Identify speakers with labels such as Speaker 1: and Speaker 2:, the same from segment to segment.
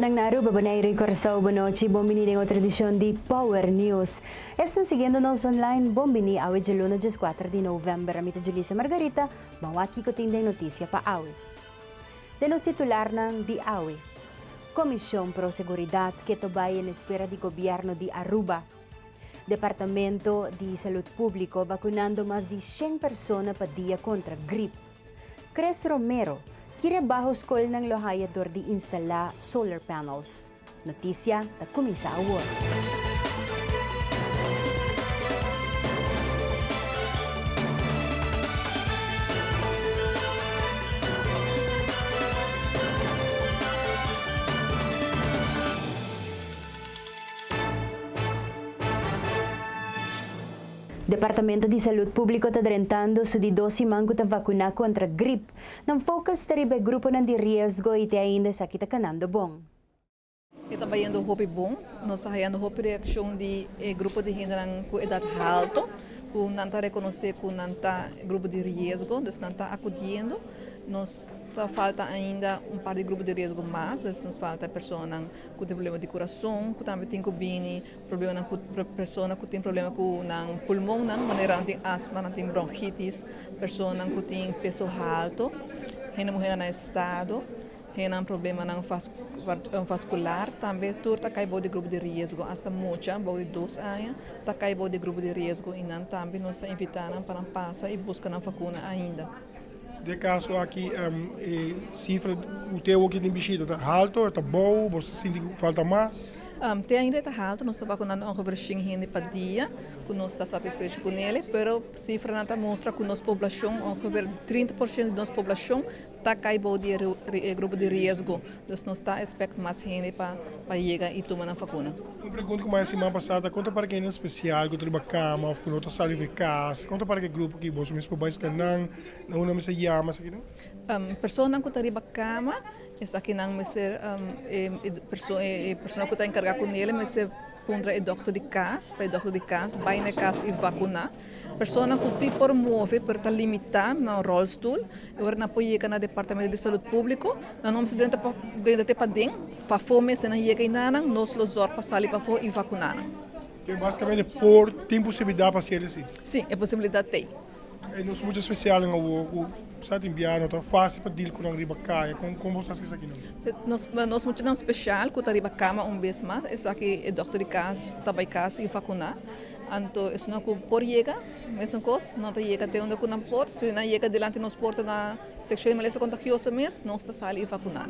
Speaker 1: Manang Naru, Babanayri Corazao Bonochi, Bombini de tradición de Power News. Están siguiéndonos online, Bombini, awe de lunes 4 de novembro. Amita Julissa Margarita, mawaki ko ting notícia pa awe. Denos titular ng di awe. Comisión Pro Seguridad que tobay en espera de gobierno de Aruba. Departamento de Salud Público vacunando más de 100 personas pa dia contra gripe. Cres Romero, kira bajo skol ng lohayador di instala solar panels. Notisya, Kumisa Award. Departamento de Salud Público está drentando su de 12 mango ta vacuna contra gripe. Nang focus taribe grupo ng di riesgo iti ainda sa kita kanando bong.
Speaker 2: Kita bayando hopi bom, nós hayando hopi reação de grupo de gente com idade alta, com nanta reconhecer com nanta grupo de risco, dus nanta acudindo, nós falta ainda par de grupo de risco mais, nos falta pessoas com problema de coração, que também tem bini, problema com pessoas que tem problema com pulmão, maneira tem asma, tem bronquitis, pessoas que tem peso alto, gente mulher na estado, gente problema vascular, também tudo tá caibo de grupo de risco, hasta muita, bom de 2 anos, tá caibo de grupo de risco e não também nós está invitando para passar e buscar a vacuna ainda.
Speaker 3: De caso aqui, cifra, o teu aqui de bichita está alto, está bom, você sente que falta mais?
Speaker 2: Tem ainda está alto, nós estamos vacunando ongeveer 100 gente por dia, que nós estamos satisfeitos com ele, mas a cifra não mostra que nossa população, ongeveer 30% da nossa população, está caindo de grupo de risco, então nós estamos esperando mais gente para chegar e tomar a vacuna.
Speaker 3: Uma pergunta que mais semana passada, conta para quem é especial, que trabalha cama, que não está saindo de casa, conta para que grupo que você mesmo vai escanar, não uma mesa llama, aqui não?
Speaker 2: Pessoa que está na cama, essa aqui não mister pessoa que está encarregada com ele, mas pondra é doctor de casa, para doctor de casa, vai na casa e vacinar. Pessoa que se promove para estar limitada no rollstool, agora não pode chegar no departamento de saúde público, não se dentro para dentro, para fome, se não chega em nada, nós los para sair para fora e vacinar.
Speaker 3: Que basicamente tem possibilidade para ser assim?
Speaker 2: Sim, é possibilidade tem.
Speaker 3: É não é muito especial em o sabe enviar não tá fácil para deal com a riba caia como você esquece aqui não
Speaker 2: nós muito não especial com a riba cama vez mais essa aqui é doctor de casa trabalha casa e vacinar então isso não por chega mesmo coisa não tá chega até onde não pode se não chega delante nos porta na secção de maleza contagiosa mesmo não está sali e vacinar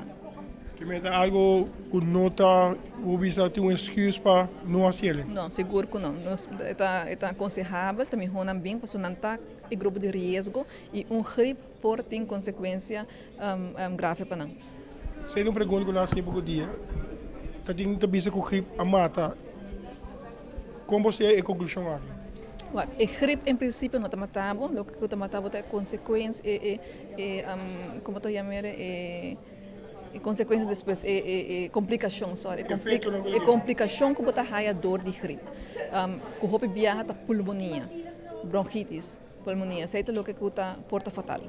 Speaker 3: que meta algo que não tá o visa tem excuse para não fazer
Speaker 2: não seguro que não está aconselhável também ronan bem para não tá e grupo de risco e gripe por tem consequência grave para não.
Speaker 3: Se não pergunta que nós sempre dia, tá tem que bisa com gripe a mata. Como você é a conclusão aqui?
Speaker 2: A gripe em princípio não está matando, o que está matando é consequência como tu chama consequência depois complicação sorry complicação que bota a dor de gripe que hope viaja ta pulmonia bronquitis pulmonia sei o que está porta fatal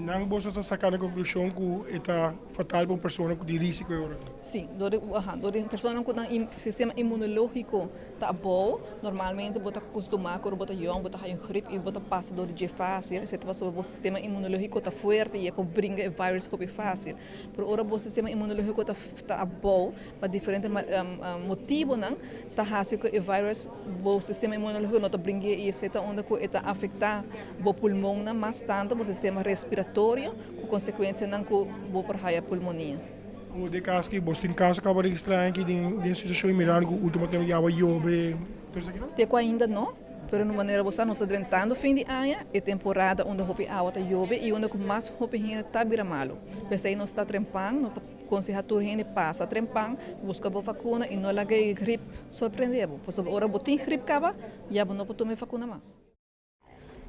Speaker 3: não você está sacando a conclusão que está fatal para uma pessoa com risco agora
Speaker 2: sim do pessoa com um sistema imunológico tá bom normalmente bota acostumar com bota young bota high gripe e bota passa dor de fácil se tá o sistema imunológico tá forte e pode brincar o vírus que fácil por ora o sistema imunológico tá bom para diferente motivo não tá fácil que o vírus o sistema imunológico não tá brincar e se tá onde que tá afetar o pulmão não mais tanto o sistema respiratório com consequência não que vou por a pulmonia.
Speaker 3: O de caso que você tem caso acaba de registrar aqui de situação similar que ultimamente já vai chover, tudo isso aqui não?
Speaker 2: Teco ainda não, pero de maneira você não está drentando fim de ano é temporada onde a água está chove e onde mais a gente está vira malo. Pensei não está trempando, não está aconselhando a gente passa trempando, busca a vacuna e não larga gripe surpreendeu. Pois agora botin gripe cava, já não pode tomar vacuna mais.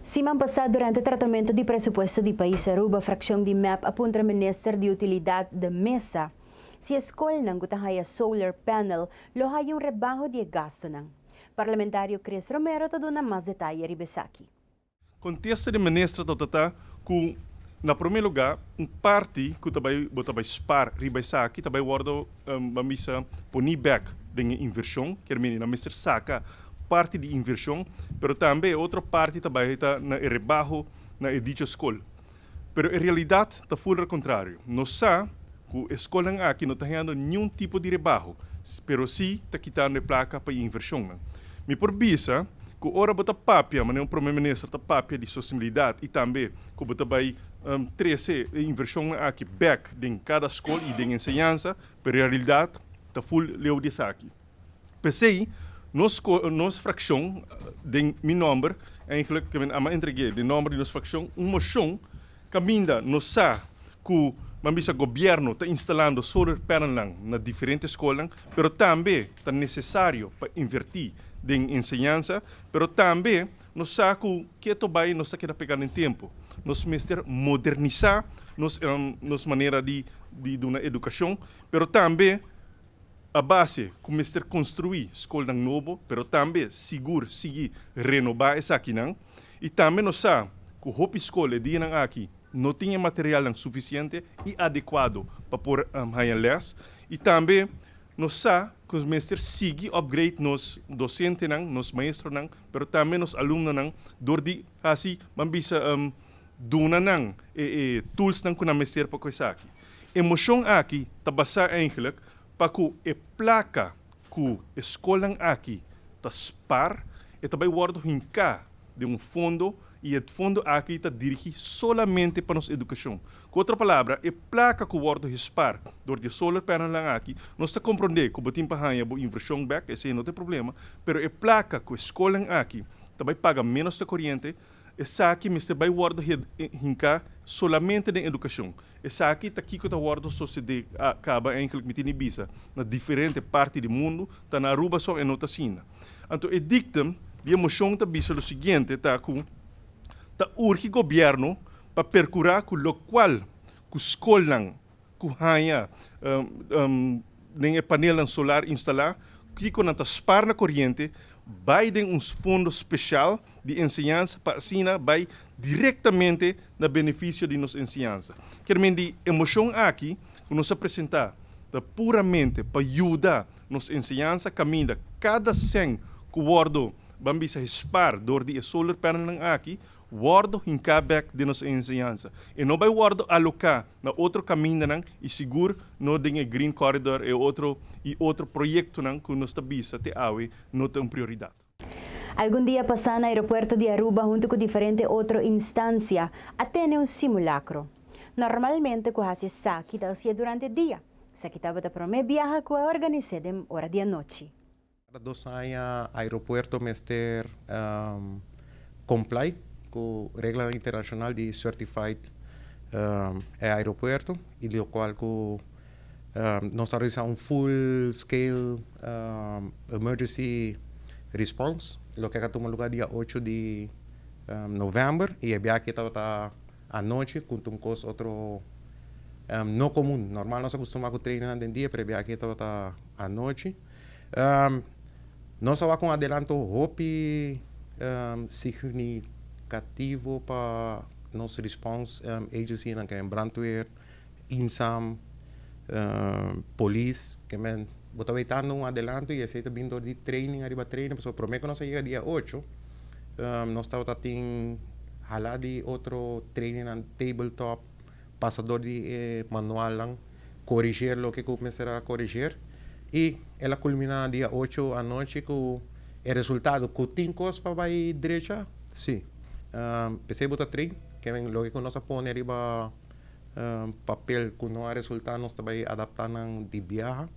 Speaker 1: Semana passada, durante o tratamento de pressuposto de país Aruba, a fração de MEP aponta ao Ministro de Utilidade da Mesa. Se a escola não tem solar panel, lo hay rebajo de gasto. Parlamentário Cres Romero está dando mais detalhes a Ribesaki.
Speaker 4: Contesta de ministro totata com na primeiro lugar, parte que também spar riba sa aqui também guardo mamisa poni back dengan inversão, que é na Mr. Saca parte de inversão, pero também outra parte também está na rebaixo na edita escola. Pero em realidade está full ao contrário. Nós sa que a escola aqui não está ganhando nenhum tipo de rebaixo, pero sim está quitando a placa para inversão. Me por bisa que ora bota papia, mas não primeiro-ministro tá papia de sustentabilidade e também que bota vai 13 inversão aqui back em cada escola e em ensinança, pero em realidade está full leu de aqui. Pensei, nos fração de meu número, eigenlijk que eu entreguei de número de nos fração, moção caminha nos sa que o governo está instalando solar panel na diferentes escolas, pero também está necessário para invertir em ensinança, pero também nos saco que vai nos queda pegar em tempo, nos mestre modernizar nos maneira de uma educação, pero também a base começar a construir escola novo, pero também seguir renovar essa aqui não, e também nos sabe que a escola de aqui não tinha material suficiente e adequado para pôr les, e também nos sabe que os mestres seguem upgrade nos docentes nos maestros pero também nos alunos door die assim mambisa duna tools que na mestre para coisa aqui. Emoção aqui tá basa eigenlijk para que a placa que a escola aqui tá spar e também guardo hinka de fundo e o fundo aqui está dirigido solamente para nossa educação. Com outra palavra, a placa que o Word dispara door de solar panel aqui, nós está compreender que o botim pahanha bo inversão back, esse não tem problema, pero a placa que a escola aqui também paga menos de corrente, essa aqui Mr. vai Word hinka solamente na educação. Essa aqui está aqui que o Word sociedade acaba em que me bisa na diferente parte do mundo, está na Aruba só e nota sina. Então, o dictum de emoção está bisa o seguinte, tá com urge governo para percurar com o qual com escola com hanya nem painel solar instalar que com a spar na corrente vai ter fundo especial de ensinança para ensina vai diretamente na benefício de nossa ensinança. Quer dizer, de emoção aqui que nos apresentar puramente para ajudar nossa ensinança caminha cada 100 que o Word vamos spar door de solar panel aqui Word hinkabek de nossa ensinança. E não vai Word alocar na outro caminho e seguro no dinhe Green Corridor e outro projeto que nós tabisa te awe não tem prioridade.
Speaker 1: Algum dia passar no aeroporto de Aruba junto com diferente outra instância até um simulacro. Normalmente com esse saque da durante o dia. Se estava da prome viaja com a organizada em hora de noite.
Speaker 5: Dos años aeropuerto mester comply com regla internacional de certified aeropuerto e o qual nós realizamos full scale emergency response, lo que toma lugar dia 8 de novembro e é que estava à noite com coisa outro não comum. Normal nós acostumamos com treinar em dia, mas é que estava à noite. Nós estamos com adelanto hope significativo para nossa response agency, que é brandweer, INSAM, police, que é botando um adelanto e aceita vindo de training, arriba training, porque prometo que nós chega dia 8, nós estamos tendo halar de outro training na tabletop, passador de manual, corrigir o que começará a corrigir. E ela culmina dia 8 à noite com o resultado que tem coisa para vai direita, sim. Pensei botar trem, que é o que nós põe arriba papel que não há resultado, nós também adaptando de viagem.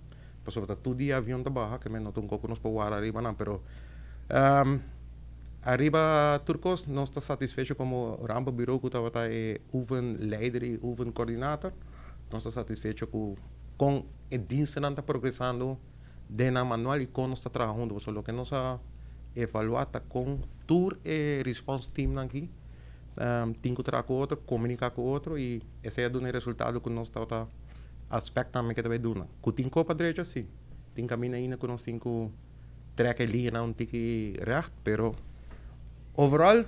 Speaker 5: Porque botar todo dia avião da barra, que não tem como nós pôr arriba não, pero arriba turcos nós está satisfeito como rampa bureau que estava oven leider e oven coordenator, nós está satisfeito com a dienst está progressando dentro do manual e com nós está trabalhando, só que nós evaluata com tour e response team aqui, tem que trabalhar com outro, comunicar com outro e esse é o resultado que nós está aspectando que também duna. Que tem copa direita sim, tem caminho ainda que nós tem que track a linha não tem que reto, pero overall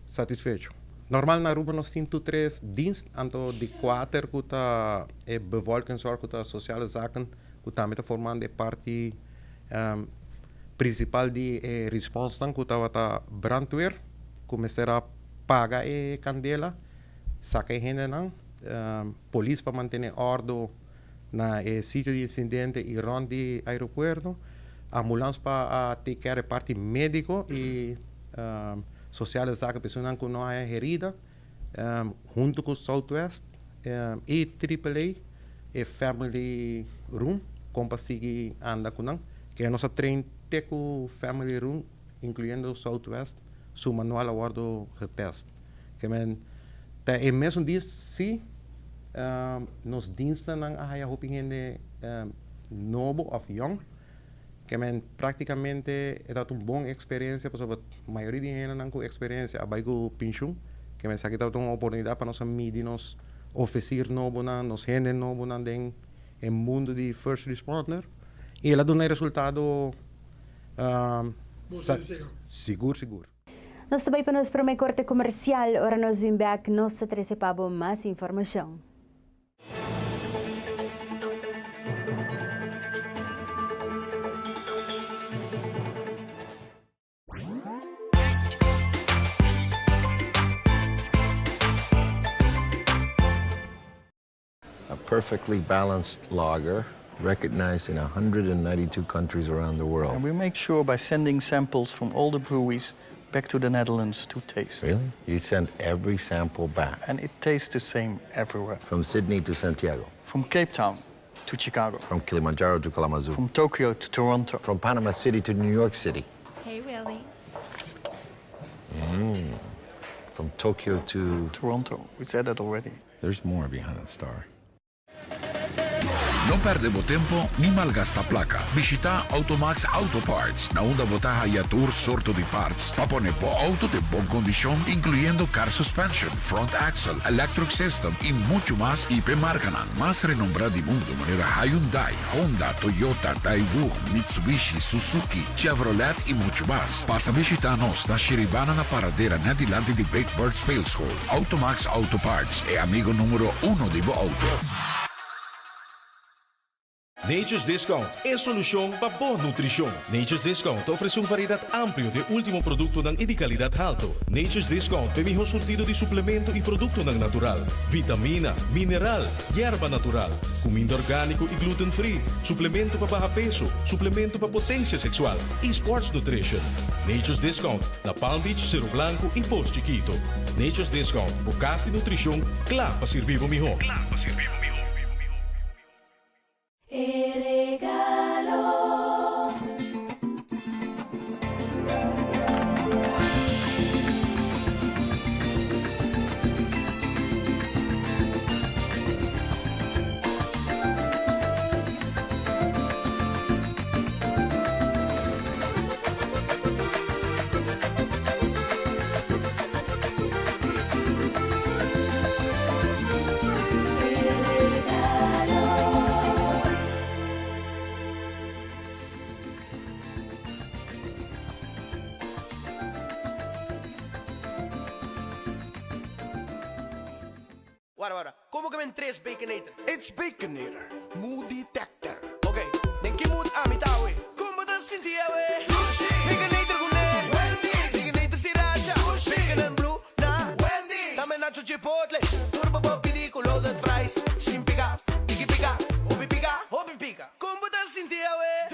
Speaker 5: satisfeito. normaal na Aruba nos 3 dienst, anto de 4 kuta bevolkingszorg, kuta sociale zaken, kuta met formando parte principal de response dan kuta wata brandweer, começará paga candela, saca gente não, polícia para manter ordem na sítio de incidente e rond de aeroporto, ambulância para take care parte médico e sociale zaken pessoas que não é herida, junto com o Southwest e AAA e family room, como seguir anda com não, que é nossa trem teco family room, incluindo o Southwest, su manual awardo getest. Que men é mesmo disso sim, nos diensten nang ahaya hoping gente novo of young, que men praticamente é dado boa experiência, porque a maioria de gente não com experiência, abai com pinchum, que men sabe dado uma oportunidade para nós medir nos oferecer novo na, nos gente novo na den mundo de first responder, e ela dá um resultado seguro.
Speaker 1: Nós também para nós para uma corte comercial, ora nós vim back, nós trece para mais informação.
Speaker 6: A perfectly balanced lager, recognized in 192 countries around the world.
Speaker 7: And we make sure by sending samples from all the breweries back to the Netherlands to taste.
Speaker 6: Really? You send every sample back?
Speaker 7: And it tastes the same everywhere.
Speaker 6: From Sydney to Santiago?
Speaker 7: From Cape Town to Chicago.
Speaker 6: From Kilimanjaro to Kalamazoo?
Speaker 7: From Tokyo to Toronto.
Speaker 6: From Panama City to New York City?
Speaker 8: Hey, Willie.
Speaker 6: From Tokyo to...
Speaker 7: Toronto. We said that already.
Speaker 9: There's more behind that star.
Speaker 10: No perdemos tempo ni malgasta placa. Visita Automax Auto Parts, na onda botaha y tour sorto de parts. Pa poner po auto de bon condición, incluyendo car suspension, front axle, electric system y mucho más. Y pe marcanan más renombrada del mundo, manera Hyundai, Honda, Toyota, Daewoo, Mitsubishi, Suzuki, Chevrolet y mucho más. Pasa visitarnos na Shiribana na paradera na dilante de Big Bird Spale School. Automax Auto Parts é amigo número 1 de bo auto.
Speaker 11: Nature's Discount é solução para boa nutrição. Nature's Discount oferece variedade ampla de último produto de qualidade alto. Nature's Discount tem um sortido de suplemento e produto natural, vitamina, mineral, erva natural, comida orgânico e gluten free, suplemento para baixo peso, suplemento para potência sexual e sports nutrition. Nature's Discount na Palm Beach, Cerro Blanco e Post Chiquito. Nature's Discount, bocas de nutrição, claro para servir o melhor.
Speaker 12: Wara, como que men 3 Baconator?
Speaker 13: It's Baconator, mood detector.
Speaker 12: Okay, then que mood amitawe? Como te sentia we? Baconator gune, Wendy. Baconator sriracha, bacon and blue na Wendy. Dame nacho chipotle, turbo pop ridicolo de fries. Sin pica, tiki pica, obi pica. Como te sentia we?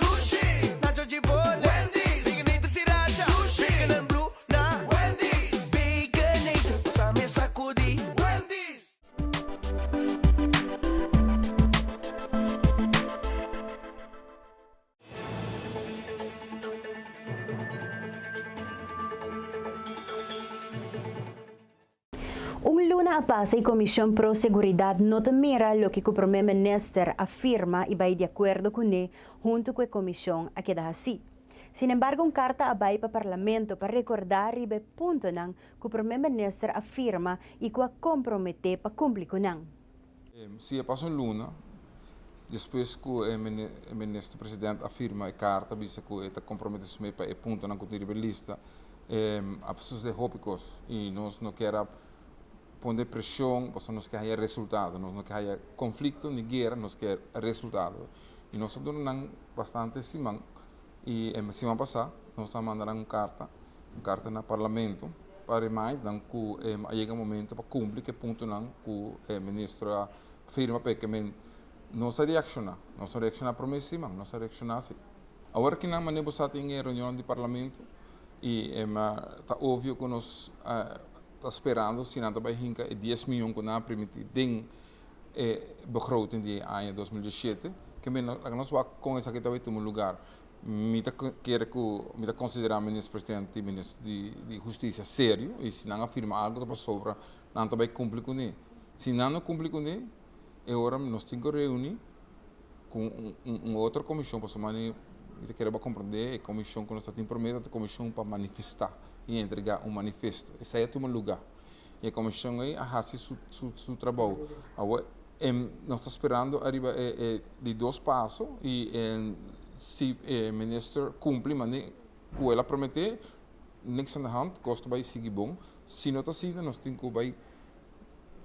Speaker 12: Nacho chipotle, Wendy. Baconator sriracha, bacon and blue na Wendy. Baconator, sabe sacudi.
Speaker 1: Luna apasa a Comissão Pro Seguridade nota mira lo que o Primeiro-Ministro afirma e vai de acordo com ele junto com a Comissão a quedar assim. Sin embargo, carta abai para o Parlamento para recordar e ponto que o Primeiro-Ministro afirma e que compromete para cumprir com ele.
Speaker 14: Se passou Luna, depois que o Ministro-Presidente afirma a carta, diz que está comprometido para o ponto na lista, a pessoas de hópicos e nós não queremos poner pressão, porque nós queremos resultado, nós não queremos conflito, nem guerra, nós queremos resultado. E nós estamos dando bastante semana, e semana passada, nós estamos mandando uma carta no parlamento, para mais, que chega o momento para cumprir que ponto não, que o ministro firma, porque não se reacciona para mim, não se reacciona assim. Agora que nós estamos em reunião do parlamento, e está óbvio que nós está esperando, se não vai hinca 10 milhões que não permitir den begroting de ano 2017, que nós vamos com essa que está em um lugar, me considerar ministro-presidente e ministro de Justiça sério, e se não afirma algo para sobra, não vai cumprir com ele. Se não cumprir com ele, agora nós temos que reunir com uma outra comissão para semana. Eu quero compreender a comissão que nós estamos prometendo, a comissão para manifestar e entregar um manifesto. Esse é o lugar. E a comissão aí faz seu trabalho. Agora, nós estamos esperando arriba de 2 passos e se o ministro cumpre, mas com ela prometer, niks aan de hand, custo vai seguir bom. Se não está assim, nós temos que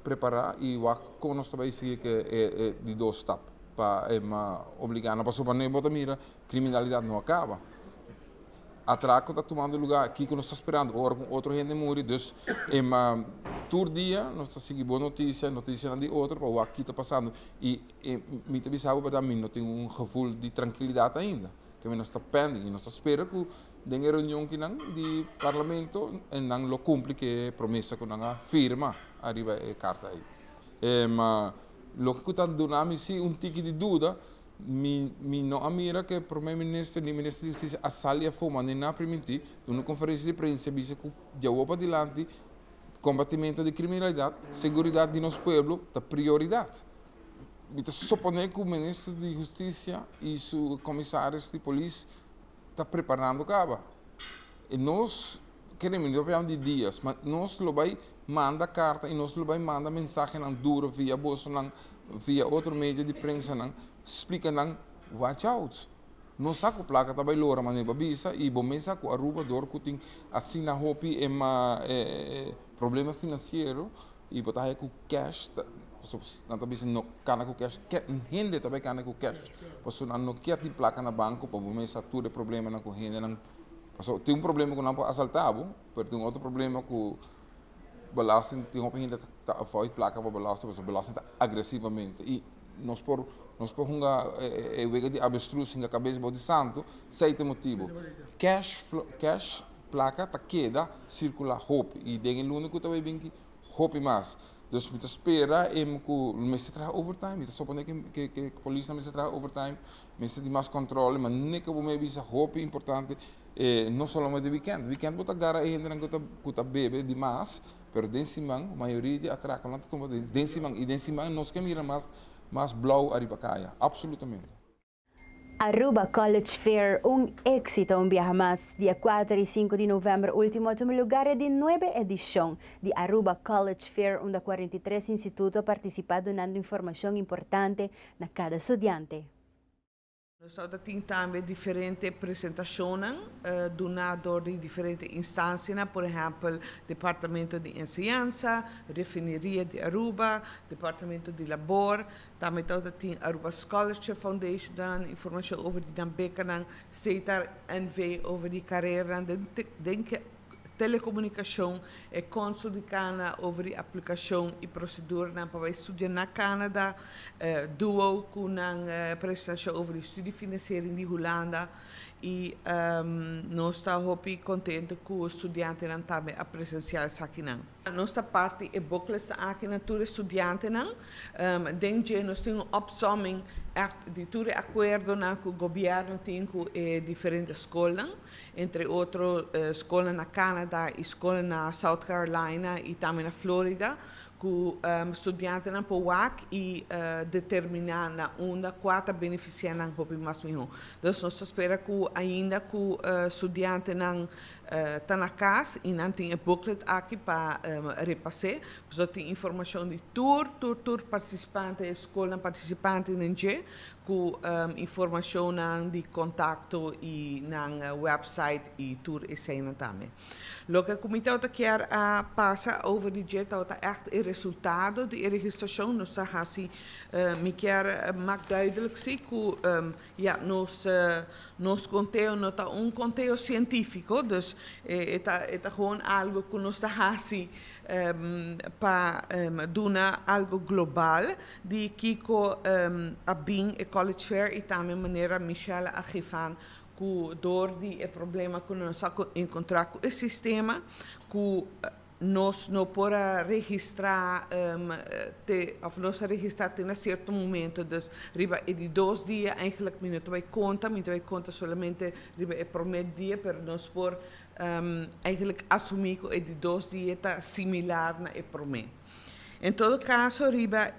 Speaker 14: preparar e como nós vai seguir que de 2 etapas. Para obrigar a pessoa para mira, criminalidade não acaba. Atraco está tomando lugar aqui que nós estamos esperando, outro gente morre, então todo dia nós estamos seguindo boa notícia de outro, para o que está passando e me também sabe para mim não tem gevoel de tranquilidade ainda, que nós está pending e nós esperamos que dengue reunião que não de parlamento e não lo cumpre que promessa que não firma arriba a carta aí. Lo que está dando a mim tique de dúvida, me não admira que o primeiro-ministro e o ministro de Justiça a salia foma nem não permitir, numa conferência de imprensa, disse que já para adiante, combatimento de criminalidade, segurança de nosso povo, é prioridade. Então, suponer que o ministro de Justiça e os comissários de polícia estão preparando caba. E nós queremos, não é de dias, mas nós lo vai manda carta e nós vai manda mensagem não duro via bolso não via outro meio de prensa não explica não watch out não saco placa tá vai lora mas babisa e bom mensagem com a Aruba dor que tem assim na hopi problema financeiro e botar com cash não tá bisa no cana com cash que rende também cana com cash posso não quer ter placa na banco para bom mensagem tudo problema não com rende não tem problema com não assaltado mas tem outro problema com belasting tem uma gente que avoid placa para belasting agressivamente e nós por wega de avestruz na cabeça de santo sei tem motivo cash placa tá queda circula hope e tem o único também bem que hope mais dus we espera que o ministro traga overtime só pode que a polícia não traga overtime ministro de mais controle mas nem que o meu visa hope importante não somente de weekend botar gara ainda não que bebe demais pero densimang maioria de atraca lá toma densimang nós que mira mais blau arriba caia absolutamente.
Speaker 1: Aruba College Fair, éxito viaje más. Dia 4 y 5 de novembro, último lugar de 9 edición de Aruba College Fair, onde 43 institutos participaron dando información importante a cada estudiante.
Speaker 8: Nós temos também diferentes apresentações donadas de diferentes instâncias, por exemplo, Departamento de Enseñanza, Refineria de Aruba, Departamento de Labor, também tem Aruba Scholarship Foundation, dando informação sobre a beca, CETAR NV, over a carreira, telecomunicação e consul de Cana over a aplicação e procedura para estudar na Canadá, duo com a prestação over estudo financeiro em Holanda e nós estamos contentes com os estudantes também a presenciar isso aqui. Nossa parte é booklet aqui na tour estudante dentro nós temos opsomming de todo acordo com o governo tem com diferentes escolas, entre outras escolas na Canadá, escolas na South Carolina e também na Flórida, que estudantes não podem e determinar na onda quanto beneficiar não mais melhor. Então nós esperamos que ainda que estudantes não tá na casa e não tem um booklet aqui para repassar. Só tem informação de tour participante, escola participante com informação de contato e na website e tour e cena também. O que o comitê quer passar over de jet echt o resultado de registração, nós assim me quer mais duidelijk zien que nos conteúdo não tá conteúdo científico, dus é gewoon algo que nós assim para dar algo global de Kiko a bem e college fair e também maneira Michelle a geven que door die problema que nós encontrar com o sistema que nós não podemos registrar of nós registrar em certo momento, dus riba e de 2 dias eigenlijk minuto vai conta somente riba e promet dia per nós por eigenlijk assumir que de 2 dias está similar na e promet. Em todo caso, riba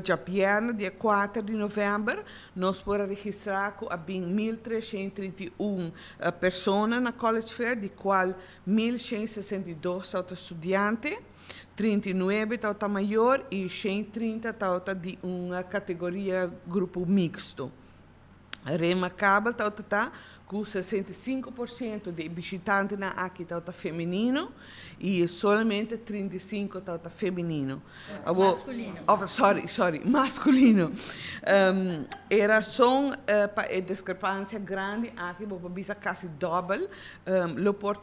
Speaker 8: Japierna, dia 4 de novembro, nós podemos registrar que há 1.331 pessoas na College Fair, de qual 1.162 são estudantes, 39 são maior e 130 são de uma categoria grupo mixto. Remarcável está com 65% de visitantes na aqui está feminino e somente 35% está feminino.
Speaker 15: Masculino.
Speaker 8: Masculino. Era só para a discrepância grande aqui, vou bisa quase double. Lo por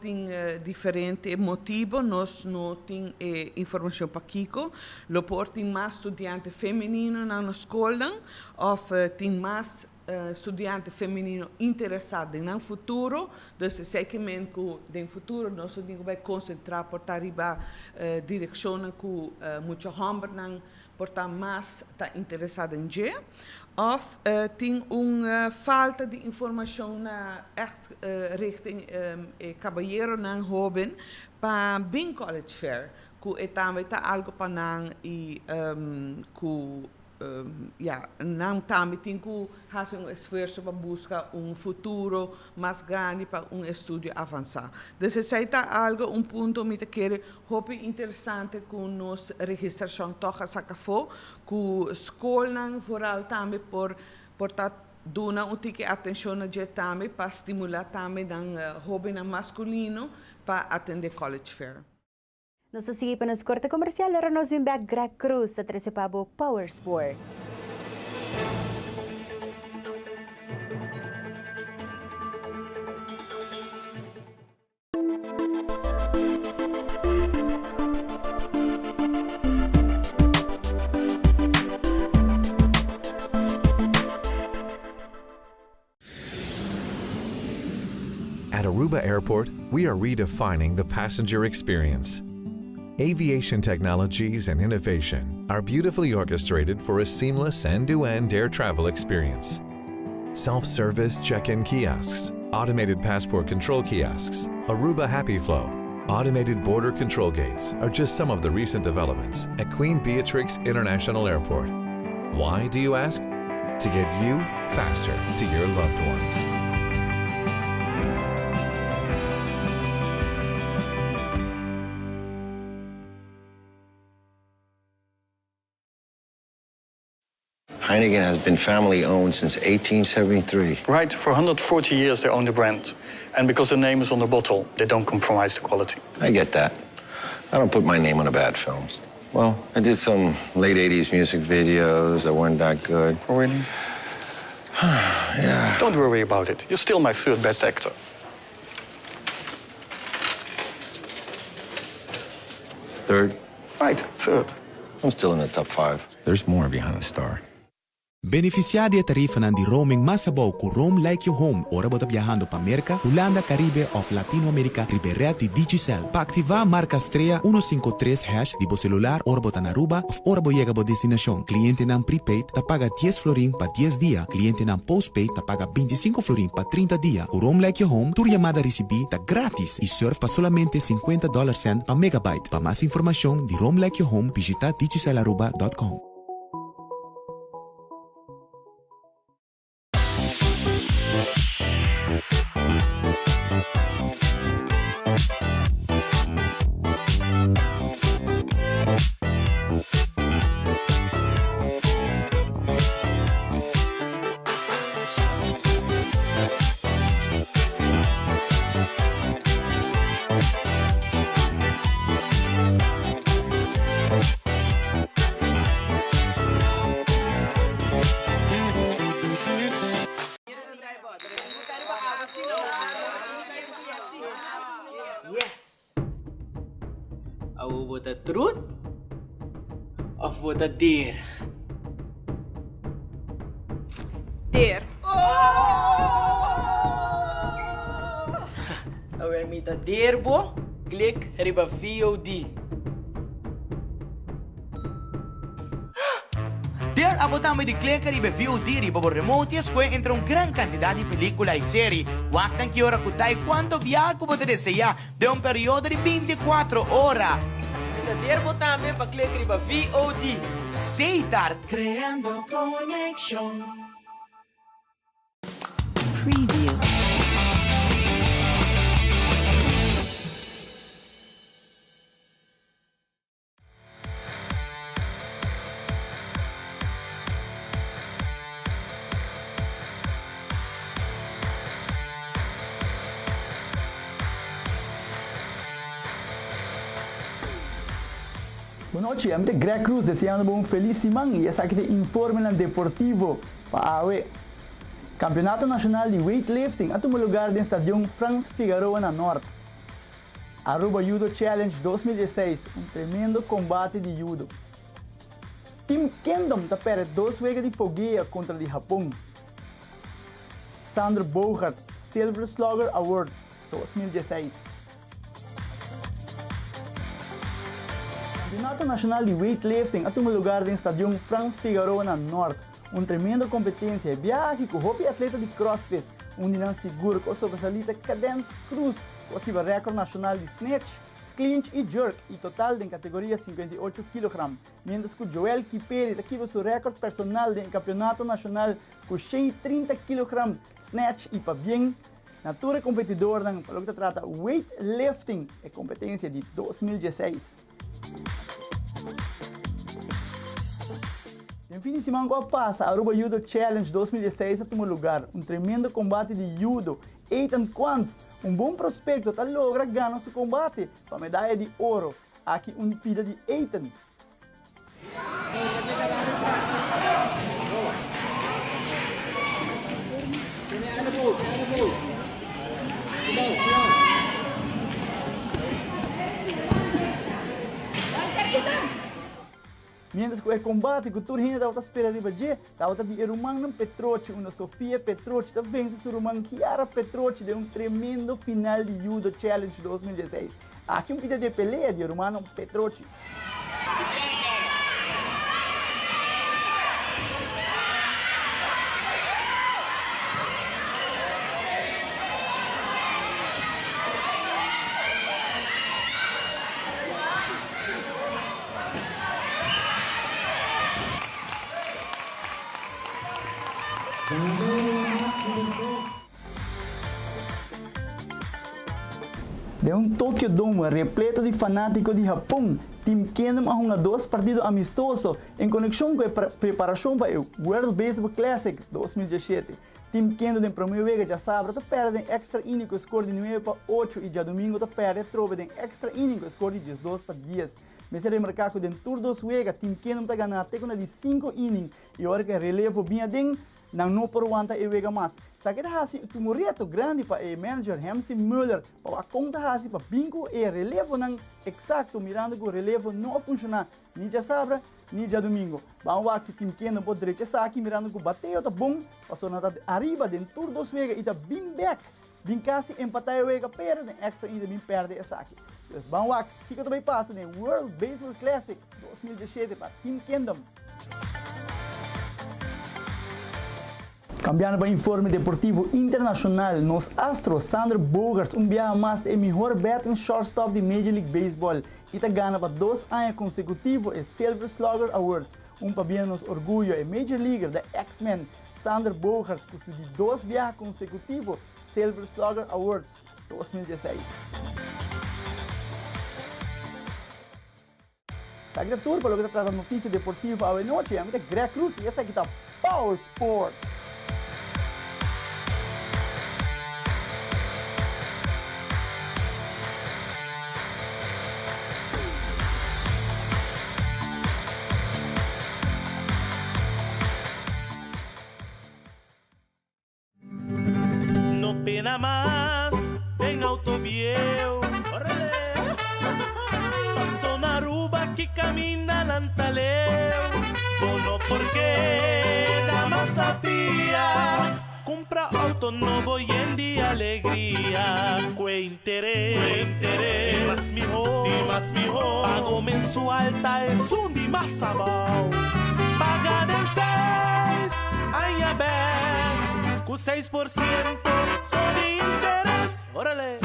Speaker 8: diferente motivo, nós não tem informação para Kiko. Lo por mais estudante feminino na escola, ou tem mais estudante feminino interessado no futuro, então seguramente que no futuro nós vamos concentrar por arriba direção que muitos homens não portar mais está interessado em dia, ou tem uma falta de informação na echt richting caballeiro não jovem para bem college fair, que também está algo para não e que não também tem que fazer esforço para buscar futuro mais grande para estudo avançado. Então, esse é algo, ponto que quero hope interessante com nossa registração toca sacafo, que escola vooral também por dar um tique atenção a também para estimular também jovem masculino para atender college fair.
Speaker 1: Nós seguimos para nos corte comercial, agora nós vamos ver Greg Cruz, a 13 Pabo Power Sports.
Speaker 16: At Aruba Airport, we are redefining the passenger experience. Aviation technologies and innovation are beautifully orchestrated for a seamless end-to-end air travel experience. Self-service check-in kiosks, automated passport control kiosks, Aruba Happy Flow, automated border control gates are just some of the recent developments at Queen Beatrix International Airport. Why, do you ask? To get you faster to your loved ones.
Speaker 6: Heineken has been family-owned since 1873.
Speaker 7: Right, for 140 years they own the brand. And because the name is on the bottle, they don't compromise the quality.
Speaker 6: I get that. I don't put my name on a bad film. Well, I did some late 80s music videos that weren't that good.
Speaker 7: Oh, really?
Speaker 6: Yeah.
Speaker 7: Don't worry about it. You're still my third best actor.
Speaker 6: Third?
Speaker 7: Right, third.
Speaker 6: I'm still in the top 5.
Speaker 9: There's more behind the star.
Speaker 17: Beneficiar de tarifa de roaming masabaw ku Roam Like Your Home ora bota viajando para América, Holanda, Caribe of Latinoamérica ribered de Digicel. Pa activar marca estrella 153# de bo celular ora bota na Aruba of ora bo llega bo destinación. Cliente nan prepaid ta paga 10 florin pa 10 dia. Cliente nan postpaid ta paga 25 florin pa 30 dia. Ku Roam Like Your Home, tu llamada recibi ta gratis y surf pa solamente $50 pa megabyte. Pa más información de Roam Like Your Home, visita digicelaruba.com.
Speaker 15: Mau buta truth? Of buta deer?
Speaker 2: Deer.
Speaker 15: Awel mita deer bo, klik riba VOD.
Speaker 18: Der abotamos de clicar e VOD riba por remote e escolhe entre gran cantidad de película e série. Waktan que hora kutai quanto viaje pode desejar de período de 24 horas.
Speaker 15: Mita deer bo também para klik riba VOD.
Speaker 18: Seitar.
Speaker 12: Creando connection.
Speaker 19: Preview.
Speaker 20: Boa noite, eu sou Greg Cruz, desejando um feliz semana e essa aqui é o Informe Deportivo para o Campeonato Nacional de Weightlifting a tomar lugar no Estádio Franz Figueroa na Norte. Aruba Judo Challenge 2016, tremendo combate de judo. Team Kingdom está perdendo 2 vezes de fogueira contra o Japão. Sandro Bogart, Silver Slugger Awards 2016. Campeonato Nacional de Weightlifting a tomar lugar no Estádio Franz Figueroa na Norte. Tremenda competência. Viaje com o atleta de CrossFit, irá seguro com o sobressalista Cadence Cruz, que ativa recorde nacional de snatch, clinch e jerk, e total em categoria 58 kg. Mientras que Joel Kiperi ativa seu recorde personal em campeonato nacional com 130 kg snatch e para bem. Natura competidor ng palo que trata weightlifting é competência de 2016. Em fim de semana que passa, a Aruba Judo Challenge 2016 tomou lugar. Tremendo combate de judo. Ethan Quant, bom prospecto, logra ganhar seu combate para medalha de ouro. Aqui pilha de Ethan. Mientras que o combate que o Turhinha estava esperando riba de, estava de Irumang Petrochi, uma Sofia Petrochi, está vencendo o Irumang Chiara Petrochi de tremendo final de Judo Challenge 2016. Aqui pedido de peleia de Irumang Petrochi. De Tokyo Dome repleto de fanáticos de Japão, Team Kingdom arruma 2 partidos amistosos em conexão com a preparação para o World Baseball Classic 2017. Team Kingdom em primeira vez já sabe que perde extra inning com score de 9-8 e já domingo perde trobe em extra inning com score de 12-10. Mas se remarcar que dentro de 2 vezes Team Kingdom está ganhando até de 5 innings e agora que relevo bem dentro não por aguanta e vega mais. Sabe que hasi um reto grande para o manager Hamsi Müller para a conta hasi para bingo e relevo não exato mirando que o relevo não funciona nem já sábado nem já domingo. Vamos ver se time Kingdom pode direito aqui mirando que o bateu tá bom, passou na arriba dentro de 2 vezes e tá bem back. Bem quase empatar o vega perde extra ainda bem perde essa aqui. Então vamos ver o que também passa no World Baseball Classic 2017 para Team Kingdom. Cambiando para Informe Deportivo Internacional, nos Astros, Sandro Bogart, viaje mais é melhor batting shortstop de Major League Baseball e ganha para 2 anos consecutivos o Silver Slugger Awards. Para bem nos orgulho é Major Leaguer da X-Men, Sandro Bogart, com seus 2 viajes consecutivos Silver Slugger Awards 2016. Sabe que tudo para o que trata notícia deportiva à noite, é Greg Cruz e essa aqui está Power Sports.
Speaker 12: Pena más en Autobiel. Passou na camina lantaleo, bono porque nada más tapia. Compra auto novo y en día alegría. Que interés, y más mejor. Pago mensual ta es un di más sabao. Paga del 6, ay a ver, con 6% sobre interés. Órale.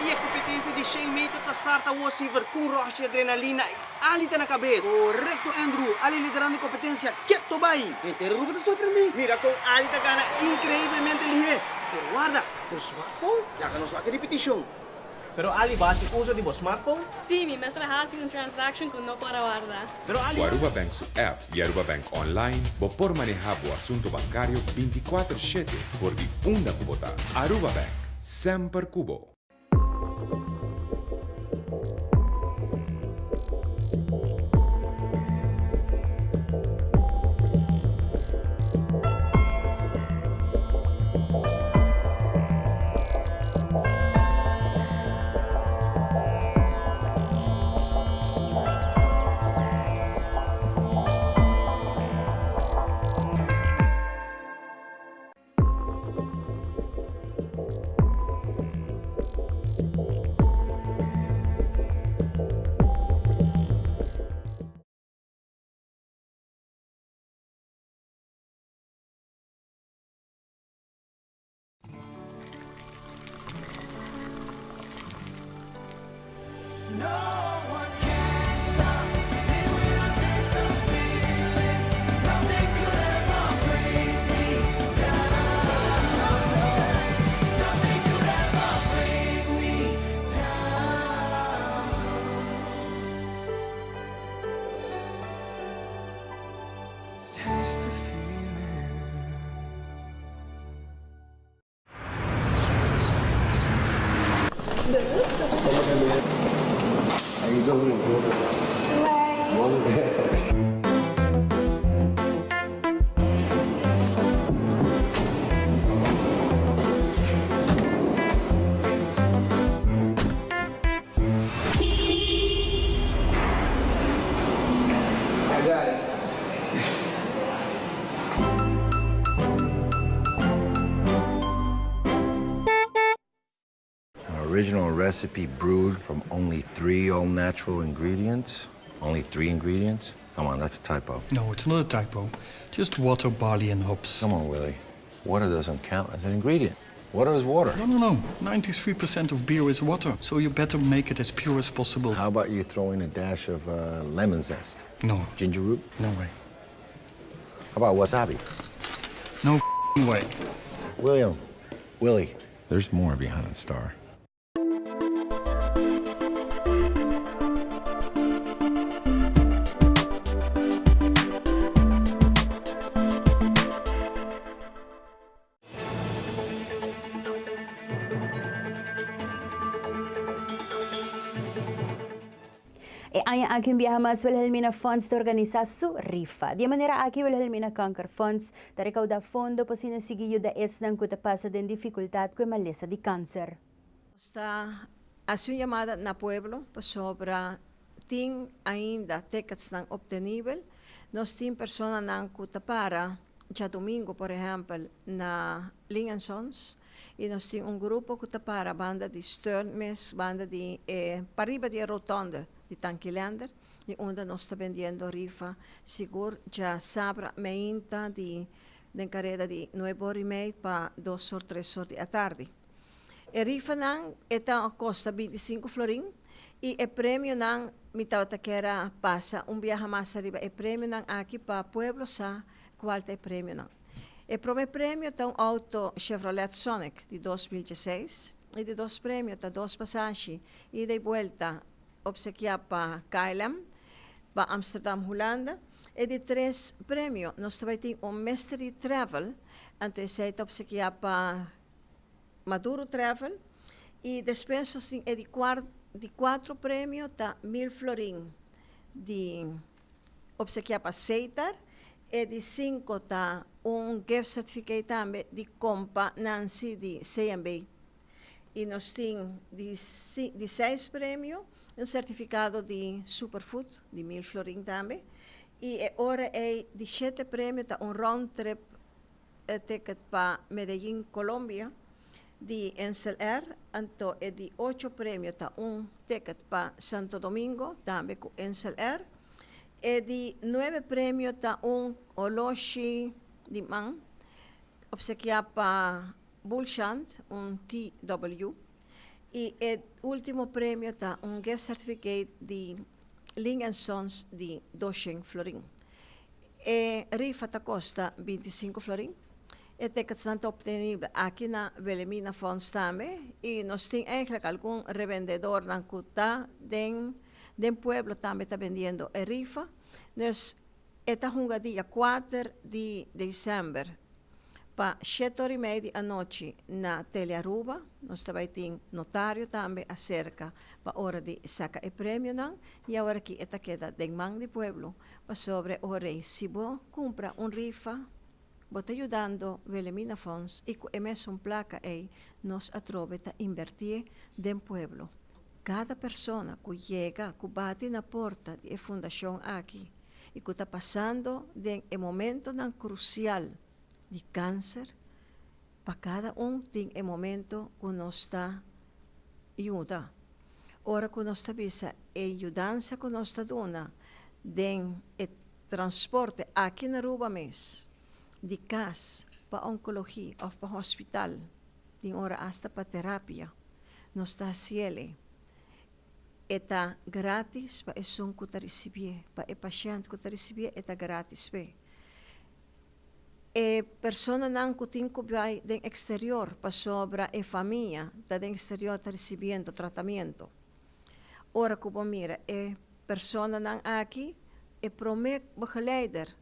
Speaker 19: E a competência de 100 metros está starta hoje com rocha de adrenalina e ali tá na cabeça. Correto, Andrew. Ali liderando a competência. Quieto, vai. Inteiro ruga te surpreende. Mira, com ali tá gana incrivelmente ligeiro. Pero guarda, por smartphone, já que não só a repetição. Pero Ali basi uso di smartphone?
Speaker 21: Sí, mi maestra hace un transaction con no para guardar.
Speaker 19: Pero Ali...
Speaker 22: Aruba Bank su app y Aruba Bank Online por manejar o asunto bancario 24/7 por di unda kubota. Aruba Bank, sempre kubo.
Speaker 6: Original recipe brewed from only 3 all-natural ingredients? Only 3 ingredients? Come on, that's a typo.
Speaker 7: No, it's not a typo. Just water, barley, and hops.
Speaker 6: Come on, Willie. Water doesn't count as an ingredient. Water is water.
Speaker 7: No. 93% of beer is water, so you better make it as pure as possible.
Speaker 6: How about you throw in a dash of lemon zest?
Speaker 7: No.
Speaker 6: Ginger root?
Speaker 7: No way.
Speaker 6: How about wasabi?
Speaker 7: No way.
Speaker 6: Willie.
Speaker 9: There's more behind the star.
Speaker 1: Ay aking biyahamas Wilhelmina Funds to organiza su rifa. Di manera aki Wilhelmina Cancer Funds tarikaw da fondo po sinasigiyo da ng kutapasa den dificultad ko malesa di cancer.
Speaker 23: Está hace uma chamada na pueblo sobre tem ainda tickets não obtenível. Nós tem pessoas não kutapara já domingo, por exemplo, na Lingansons. E nós temos grupo kutapara banda de Sternmes, banda de Pariba de Rotonda de Tanquilander, e onde nós está vendendo rifa, seguro já sabe meinta de carreira de 9h30 para 2 ou 3 horas da tarde. A rifa não está a custa 25 florin e o prêmio não mitauta quera passa viaje mais arriba. O prêmio não aqui para Pueblo sa qual é o prêmio não. O primeiro prêmio está auto Chevrolet Sonic de 2016 e de 2 prêmios está 2 passagens e de volta obsequiar para KLM, para Amsterdam, Holanda. E de 3 prêmios, nós também temos Mystery Travel, então esse é obsequiar para Maduro Travel. E depois, assim, de 4 prêmios, está 1000 florin de obsequiar para Seitar. E de 5 está gift certificate também de compra Nancy de CMB. e nós temos 16 prêmios, um certificado de superfood de 1.000 florin também, e agora é 17 prêmios, tá round trip ticket para Medellín, Colômbia, de NCLR, então é de 8 prêmios, tá ticket para Santo Domingo, também com NCLR, e de 9 prêmios, tá Oloshi de Man, obsequiado para Bullshant, TW, e o último prêmio está gift certificate de Ling Sons de 200 florin. Rifa custa 25 florin. E tickets estão obteníveis aqui na Wilhelmina Fonds também, e nós temos eigenlijk algum revendedor na Cuta, den pueblo também está vendendo a rifa. Nós, esta é dia 4 de dezembro, para 7h30 da noite na Telearuba, nós também temos notário também acerca para hora de sacar o prêmio, não? E agora que esta queda de man de pueblo, para sobre hora se você compra rifa, você ajudando Wilhelmina Fonds e com a mesma placa aí, nós aproveita invertir no pueblo. Cada pessoa que chega, que bate na porta da fundação aqui, e que está passando de momento crucial de câncer, para cada tem momento que nós está ajuda. Ora que nós está visa a ajudança que nós está dando den transporte aqui na Aruba mês, de casa para oncologia ou para hospital, de hora hasta para terapia, nós está ciele. Está grátis para o que está recebendo, para o paciente que está recebendo, está grátis. E persona que tem que vai do exterior para sobre a família da do exterior está recebendo tratamento. Ora que mira, e persona aqui e promete begeleider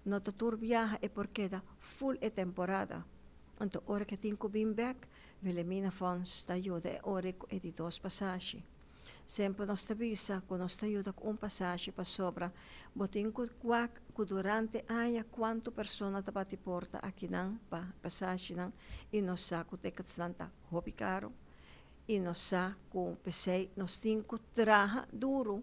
Speaker 23: no tour viaja e porque da full e temporada. Então, ora que tem que vir back, Wilhelmina Fonds está ajuda e ora que de 2 passagens. Sempre nós avisa que nós ajuda com passagem para sobra. Botin que durante aia quanto persona te bate porta aqui não para passagem não e nós saco te que está hobby caro e nós saco com PC nós tem que trabalhar duro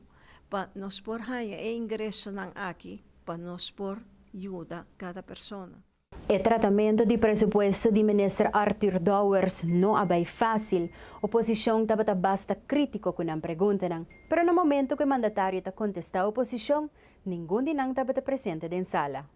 Speaker 23: para nós por aia e ingresso não aqui para nós por ajuda cada persona.
Speaker 1: O tratamento de presupuesto do ministro Arthur Dowers não é fácil. A oposição estava bastante crítico com a pergunta, pero no momento que o mandatário está contestando a oposição, nenhum de nós estava presente na sala.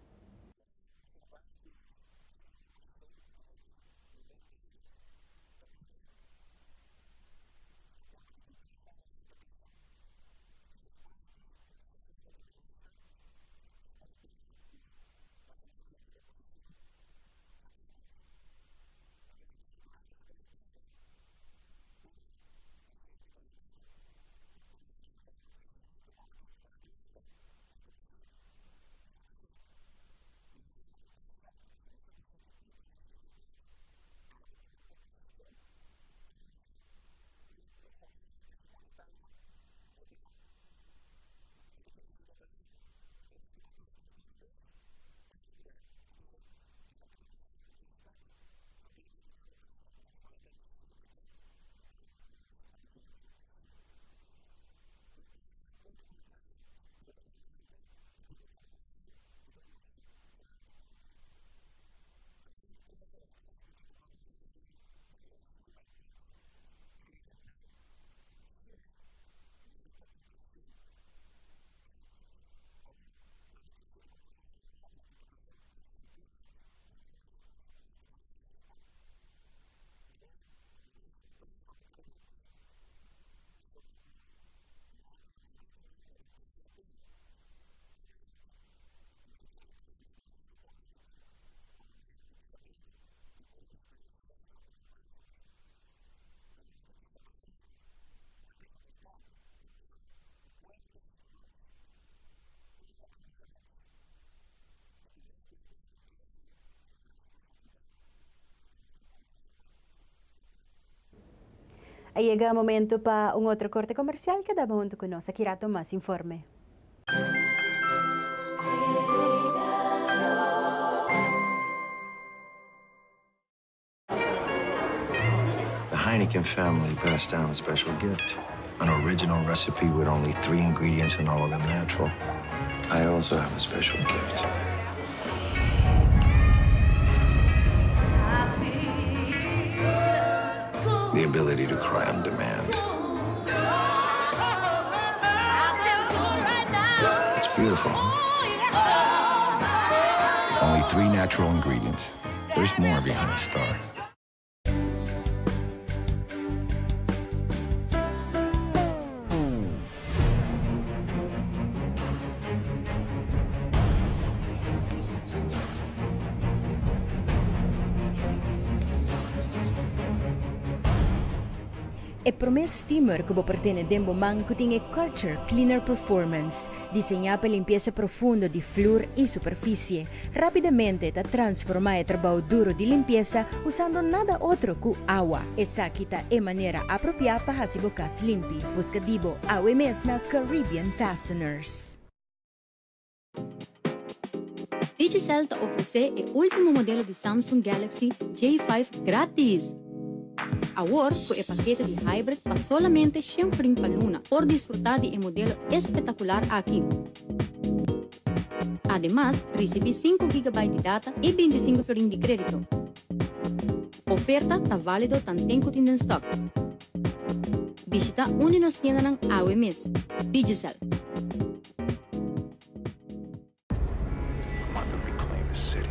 Speaker 1: Aí chega o momento para outro corte comercial que dá junto com nós. Aqui rato mais informe.
Speaker 6: The Heineken family passed down a special gift. An original recipe with only 3 ingredients and all of them natural. I also have a special gift. The ability to cry on demand. It's beautiful. Only 3 natural ingredients. There's more behind the star.
Speaker 1: E promes steamer que pertene dembo man que tem Culture Cleaner Performance, diseñada para limpieza profundo de flor y superficie. Rápidamente te transforma el trabajo duro de limpieza usando nada otro que agua. Esa quita de manera apropiada para hacer bocas limpi. Busca dibo agua mesna Caribbean Fasteners.
Speaker 3: Digicel te oferece o último modelo de Samsung Galaxy J5 grátis. Ahora, con el paquete de Hybrid para solamente 100 florins per luna por disfrutar de un modelo espectacular aquí. Además, recibe 5 GB de data y 25 florins de crédito. Oferta está válido tan tiempo en stock. Visita donde nos tienen AWMS. Digicel.
Speaker 13: Want to reclaim the city.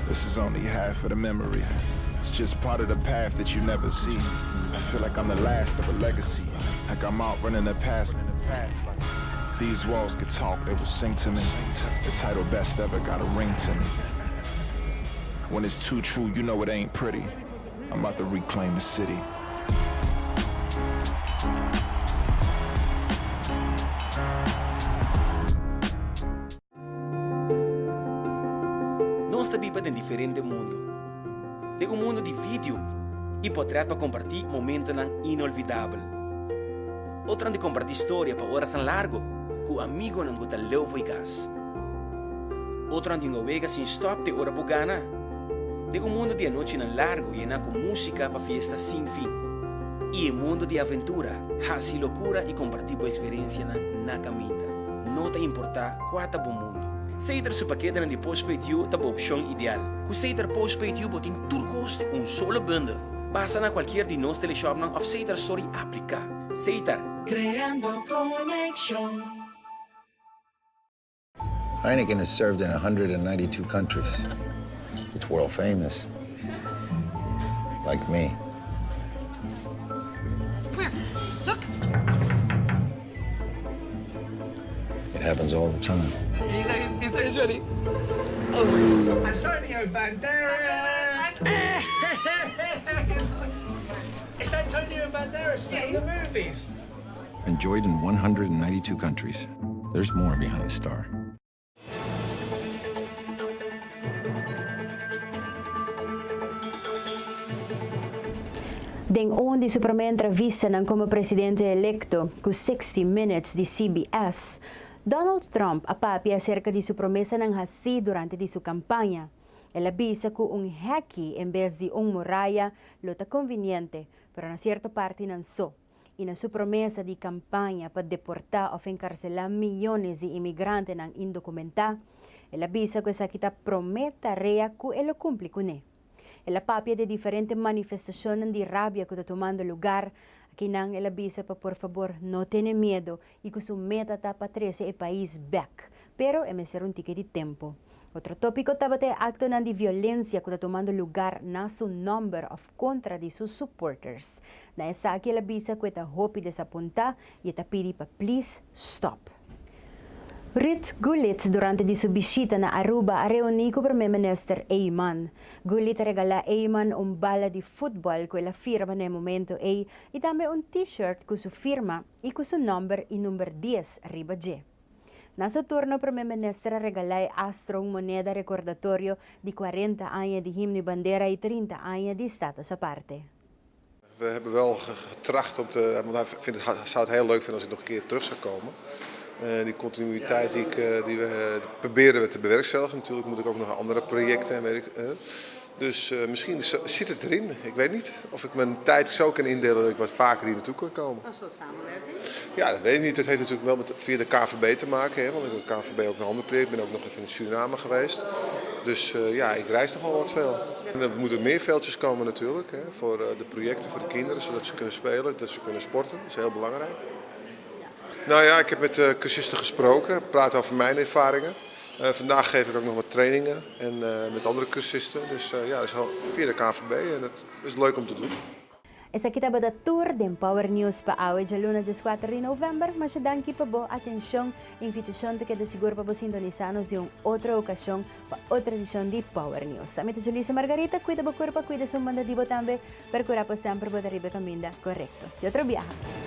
Speaker 13: This is only half of the memory. It's just part of the path that you never see. I feel like I'm the last of a legacy. Like I'm out running the past. These walls could talk, they will sing to me. The title best ever got a ring to me. When it's too true, you know it ain't pretty. I'm about to reclaim the city.
Speaker 4: Nós vivemos em diferente mundo. De um mundo de vídeo e portrait para compartilhar momentos inolvidáveis. Outro de compartilhar história para horas largo com amigo não gota leu e gas. Outro de oveja sem stop de hora bugana. De um mundo de noite largo e com música para fiesta sem fim. E um mundo de aventura, haci loucura e compartilhar a experiência na caminhada. Não te importa quanto bom mundo. Seiter su paquete de postpaid you tá a opção ideal. Com Seiter postpaid you botin turcos de solo bundle. Passa na qualquer de nós teleshop of Seiter Story aplica. Seiter.
Speaker 12: Creando conexión.
Speaker 6: Heineken is served in 192 countries. It's world famous. Like me.
Speaker 12: Come here. Look.
Speaker 6: It happens all the time.
Speaker 12: He's ready. Oh. Antonio Banderas! It's Antonio Banderas from the movies.
Speaker 6: Enjoyed in 192 countries. There's more behind the star.
Speaker 1: Den onde su prima entrevista como presidente electo com 60 Minutes de CBS, Donald Trump apapi acerca de sua promessa ng hasi durante de sua campanha. Ele avisa que hacky em vez de muralla luta conveniente, pero na certa parte não só. E na sua promessa de campanha para deportar ou encarcelar milhões de imigrantes não indocumentados, ele avisa que essa kita prometa rea que ele cumpre com ele. Ele papia de diferentes manifestações de rabia que está tomando lugar. Aqui nang ele avisa para por favor não tenha medo e que sua meta está para trazer o país back. Pero é ser um tique de tempo. Outro tópico estava de acto de violência que está tomando lugar na seu number of contra de seus supporters. Na essa aqui ele avisa que está hopi desapontar e está pedi para please stop. Ruth Gullit, durante di sua visita na Aruba, a reunir com o primeiro-ministro Ayman. Gullit regala Ayman bala de futebol com a firma no momento e também t-shirt com sua firma e com seu número e número 10 arriba G. Na seu turno, o primeiro-ministro regala Astro moneda recordatório de 40 anos de himno e bandeira e 30 anos de status aparte.
Speaker 5: We hebben wel getracht om te, want hij zou het heel leuk vinden als ik nog een keer terug zou komen. Die continuïteit die we proberen we te bewerkstelligen. Natuurlijk moet ik ook nog andere projecten en weet ik. Dus misschien zit het erin. Ik weet niet of ik mijn tijd zo kan indelen dat ik wat vaker hier naartoe kan komen.
Speaker 10: Een soort samenwerking?
Speaker 5: Ja, dat weet ik niet. Dat heeft natuurlijk wel via de KVB te maken. Hè? Want ik heb de KVB ook een ander project. Ik ben ook nog even in Suriname geweest. Dus ja, ik reis nogal wat veel. En er moeten meer veldjes komen natuurlijk. Hè? Voor de projecten, voor de kinderen. Zodat ze kunnen spelen, dat ze kunnen sporten. Dat is heel belangrijk. Nou ja, ik heb met cursisten gesproken. Praat over mijn ervaringen. Vandaag geef ik ook nog wat trainingen en met andere cursisten. Dus ja, dat is via de KVB en dat is leuk om te doen.
Speaker 1: Essa kita ba da tour den Power News pa awe de luna de 4 de novembro, mas je danke pa bo atención, invitación te quedo seguro pa bo sintonizanos de otra ocasión pa otra edición de Power News. Amita Julissa Margarita, cuida bo cuerpo, cuida su manda di bo tambe, per cura po sempre bo da ribe caminda correcto. De otro viaje.